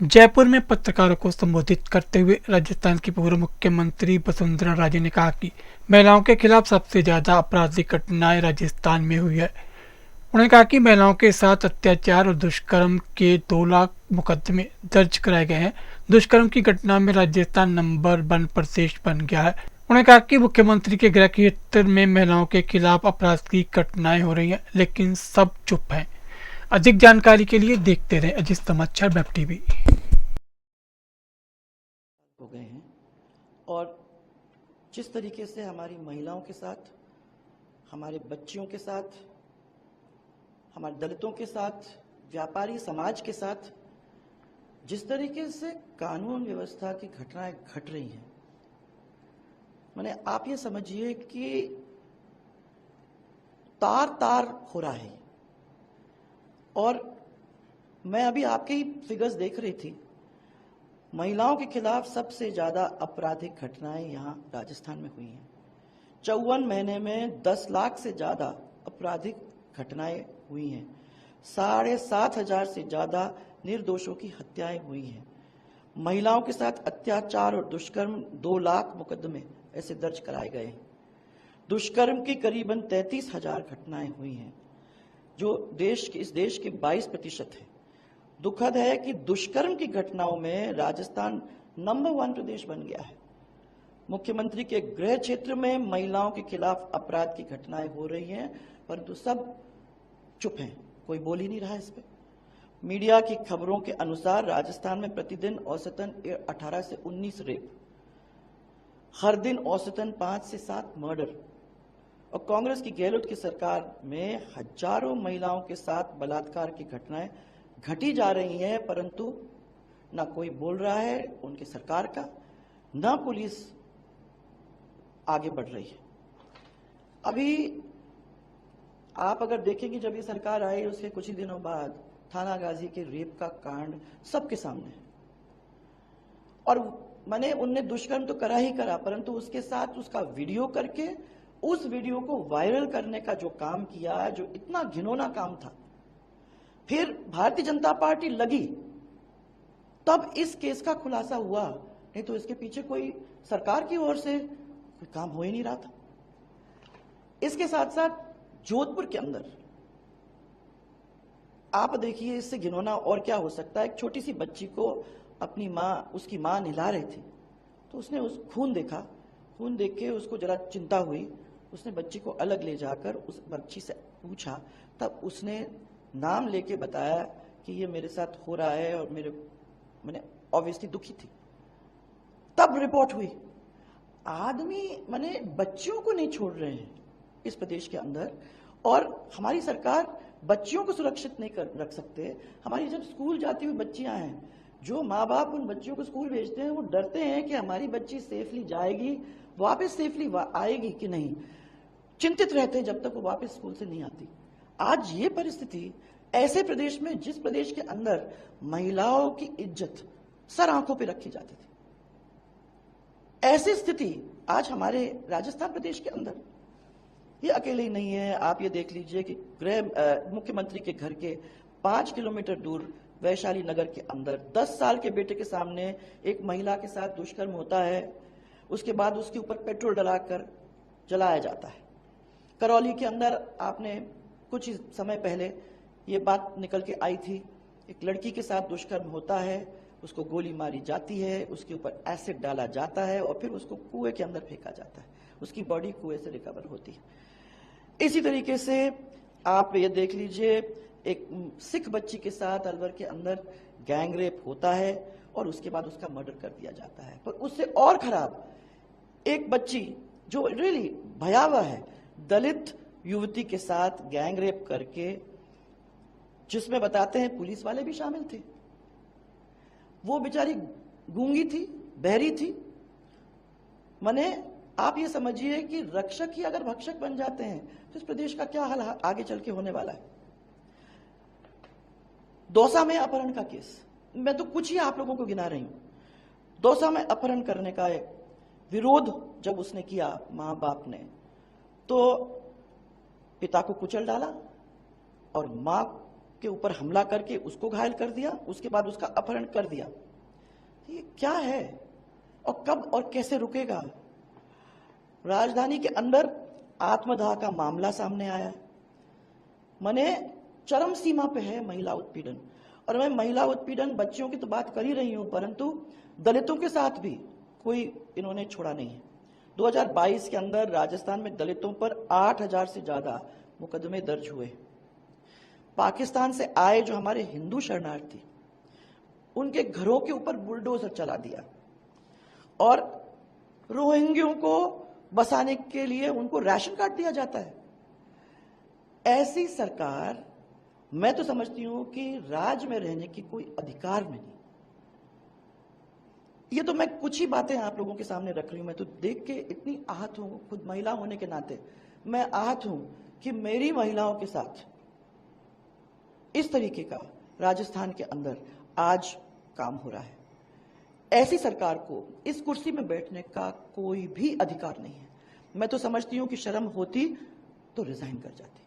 जयपुर में पत्रकारों को संबोधित करते हुए राजस्थान की पूर्व मुख्यमंत्री वसुंधरा राजे ने कहा कि महिलाओं के खिलाफ सबसे ज्यादा आपराधिक घटनाएं राजस्थान में हुई है। उन्होंने कहा कि महिलाओं के साथ अत्याचार और दुष्कर्म के 2 लाख मुकदमे दर्ज कराए गए हैं। दुष्कर्म की घटना में राजस्थान नंबर 1 प्रदेश बन गया है। उन्होंने कहा कि मुख्यमंत्री के गृह क्षेत्र में महिलाओं के खिलाफ अपराध की घटनाएं हो रही हैं, लेकिन सब चुप हैं। अधिक जानकारी के लिए देखते रहे अजीत समाचार वेब टीवी। हो गए हैं और जिस तरीके से हमारी महिलाओं के साथ, हमारे बच्चियों के साथ, हमारे दलितों के साथ, व्यापारी समाज के साथ जिस तरीके से कानून व्यवस्था की घटनाएं घट रही हैं, माने आप ये समझिए कि तार तार हो रहा है। और मैं अभी आपके ही फिगर्स देख रही थी, महिलाओं के खिलाफ सबसे ज्यादा आपराधिक घटनाएं यहां राजस्थान में हुई हैं। 54 महीने में 10 लाख से ज्यादा आपराधिक घटनाएं हुई हैं। 7,500 से ज्यादा निर्दोषों की हत्याएं हुई हैं। महिलाओं के साथ अत्याचार और दुष्कर्म 2 लाख मुकदमे ऐसे दर्ज कराए गए हैं। दुष्कर्म की करीबन 33,000 घटनाएं हुई हैं, जो इस देश के 22% है। दुखद है कि दुष्कर्म की घटनाओं में राजस्थान नंबर 1 प्रदेश बन गया है। मुख्यमंत्री के गृह क्षेत्र में महिलाओं के खिलाफ अपराध की घटनाएं हो रही हैं, परंतु सब चुप हैं, कोई बोल ही नहीं रहा इस पे। मीडिया की खबरों के अनुसार राजस्थान में प्रतिदिन औसतन 18 से 19 रेप, हर दिन औसतन 5 से 7 मर्डर, और कांग्रेस की गहलोत की सरकार में हजारों महिलाओं के साथ बलात्कार की घटनाएं घटी जा रही हैं, परंतु ना कोई बोल रहा है उनकी सरकार का, ना पुलिस आगे बढ़ रही है। अभी आप अगर देखेंगे, जब ये सरकार आई उसके कुछ ही दिनों बाद थाना गाजी के रेप का कांड सबके सामने है। और मैंने उनने दुष्कर्म तो करा ही करा, परंतु उसके साथ उसका वीडियो करके उस वीडियो को वायरल करने का जो काम किया, जो इतना घिनौना काम था, फिर भारतीय जनता पार्टी लगी तब इस केस का खुलासा हुआ, नहीं तो इसके पीछे कोई सरकार की ओर से कोई काम हो ही नहीं रहा था। इसके साथ साथ जोधपुर के अंदर आप देखिए, इससे घिनौना और क्या हो सकता है। एक छोटी सी बच्ची को अपनी मां, उसकी मां नहला रही थी, तो उसने उस खून देखा, खून देख के उसको जरा चिंता हुई, उसने बच्ची को अलग ले जाकर उस बच्ची से पूछा, तब उसने नाम लेके बताया कि ये मेरे साथ हो रहा है, और मैंने ऑब्वियसली दुखी थी। तब रिपोर्ट हुई। आदमी माने बच्चियों को नहीं छोड़ रहे हैं इस प्रदेश के अंदर, और हमारी सरकार बच्चियों को सुरक्षित नहीं रख सकते। हमारी जब स्कूल जाती हुई बच्चियां हैं, जो माँ बाप उन बच्चियों को स्कूल भेजते हैं, वो डरते हैं कि हमारी बच्ची सेफली जाएगी, वापस सेफली आएगी कि नहीं, चिंतित रहते हैं जब तक वो वापस स्कूल से नहीं आती। आज ये परिस्थिति ऐसे प्रदेश में, जिस प्रदेश के अंदर महिलाओं की इज्जत सर आंखों पे रखी जाती थी, ऐसी स्थिति आज हमारे राजस्थान प्रदेश के अंदर। ये अकेले ही नहीं है, आप ये देख लीजिए कि मुख्यमंत्री के घर के 5 किलोमीटर दूर वैशाली नगर के अंदर 10 साल के बेटे के सामने एक महिला के साथ दुष्कर्म होता है, उसके बाद उसके ऊपर पेट्रोल डलाकर जलाया जाता है। करौली के अंदर आपने कुछ ही समय पहले ये बात निकल के आई थी, एक लड़की के साथ दुष्कर्म होता है, उसको गोली मारी जाती है, उसके ऊपर एसिड डाला जाता है और फिर उसको कुएं के अंदर फेंका जाता है, उसकी बॉडी कुएं से रिकवर होती है। इसी तरीके से आप ये देख लीजिए, एक सिख बच्ची के साथ अलवर के अंदर गैंग रेप होता है और उसके बाद उसका मर्डर कर दिया जाता है। पर उससे और खराब एक बच्ची जो रियली भयावह है, दलित युवती के साथ गैंग रेप करके, जिसमें बताते हैं पुलिस वाले भी शामिल थे। वो बेचारी गूंगी थी, बहरी थी। माने आप ये समझिए कि रक्षक ही अगर भक्षक बन जाते हैं तो इस प्रदेश का क्या हाल आगे चल के होने वाला है। दौसा में अपहरण का केस, मैं तो कुछ ही आप लोगों को गिना रही हूं। दौसा में अपहरण करने का एक विरोध जब उसने किया मां बाप ने, तो पिता को कुचल डाला और मां के ऊपर हमला करके उसको घायल कर दिया, उसके बाद उसका अपहरण कर दिया। ये क्या है और कब और कैसे रुकेगा? राजधानी के अंदर आत्मदाह का मामला सामने आया है, माने चरम सीमा पे है महिला उत्पीड़न। और मैं महिला उत्पीड़न बच्चियों की तो बात कर ही रही हूं, परंतु दलितों के साथ भी कोई इन्होंने छोड़ा नहीं है। 2022 के अंदर राजस्थान में दलितों पर 8000 से ज्यादा मुकदमे दर्ज हुए। पाकिस्तान से आए जो हमारे हिंदू शरणार्थी, उनके घरों के ऊपर बुलडोजर चला दिया और रोहिंग्यों को बसाने के लिए उनको राशन कार्ड दिया जाता है। ऐसी सरकार, मैं तो समझती हूं कि राज्य में रहने की कोई अधिकार नहीं। ये तो मैं कुछ ही बातें आप लोगों के सामने रख रही हूं। मैं तो देख के इतनी आहत हूं, खुद महिला होने के नाते मैं आहत हूं कि मेरी महिलाओं के साथ इस तरीके का राजस्थान के अंदर आज काम हो रहा है। ऐसी सरकार को इस कुर्सी में बैठने का कोई भी अधिकार नहीं है। मैं तो समझती हूं कि शर्म होती तो रिजाइन कर जाती।